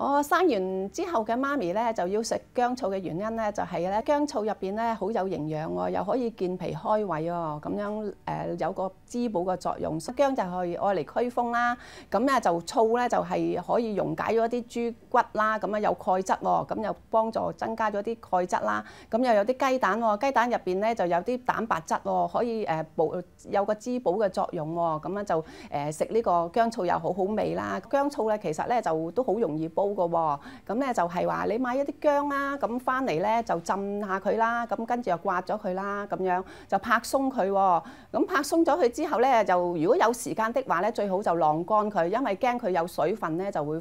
我生完之後嘅媽咪咧就要食薑醋嘅原因咧，就係咧薑醋入邊咧好有營養喎，又可以健脾開胃喎，咁樣有個滋補嘅作用。薑就可以愛嚟驅風啦，咁咧就醋咧就係可以溶解咗啲豬骨啦，咁啊有鈣質喎，咁又幫助增加咗啲鈣質啦。咁又有啲雞蛋喎，雞蛋入邊咧就有啲蛋白質喎，可以有個滋補嘅作用喎。咁樣就食呢個薑醋又好好味啦。薑醋咧其實咧就都好容易煲㗎喎。咁咧就係話你買一啲薑啦，咁翻嚟咧就浸下佢啦，咁跟住又刮咗佢啦，咁樣就拍鬆佢喎。咁拍鬆咗佢之後咧，就如果有時間的話咧，最好就晾乾佢，因為驚佢有水分咧就會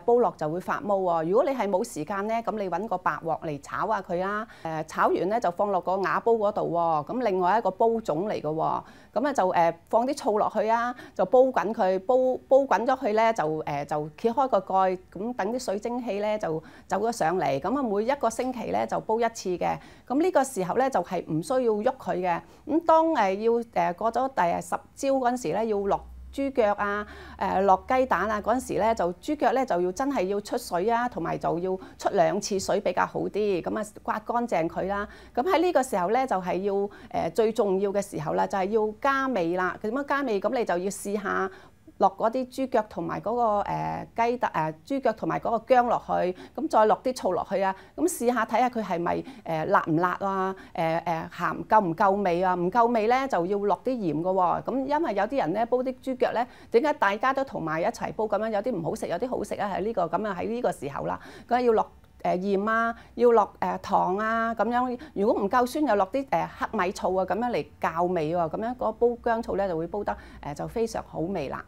煲落就會發毛喎。如果你係冇時間咧，咁你揾個白鑊嚟炒下佢啦。炒完咧就放落個瓦煲嗰度喎。咁另外一個煲種嚟嘅喎。咁咧就放啲醋落去啊，就煲滾佢，煲滾咗佢咧就揭開個蓋，咁等啲水蒸氣咧就走咗上嚟。咁啊每一個星期咧就煲一次嘅。咁呢個時候咧就係唔需要喐佢嘅。咁當要過咗第10朝嗰陣時咧，要落豬腳啊、落雞蛋啊嗰陣時咧，就豬腳咧就要真係要出水啊，同埋就要出2次水比較好啲。咁啊刮乾淨佢啦。咁喺呢個時候咧就係要最重要嘅時候啦，就係要加味啦。點樣加味？咁你就要試下落嗰啲豬腳同埋嗰個豬腳同埋嗰個薑落去，咁再落啲醋落去啊。咁試下睇下佢係咪辣唔辣啊？鹹夠唔夠味啊？唔夠味咧就要落啲鹽嘅喎。咁因為有啲人咧煲啲豬腳咧，點解大家都同埋一齊煲咁樣？有啲唔好食，有啲好食啊！喺呢個咁啊喺呢個時候啦，咁要落鹽啊，要落糖啊咁樣。如果唔夠酸，又落啲黑米醋啊，咁樣嚟校味喎。咁樣嗰煲薑醋咧就會煲得就非常好味啦。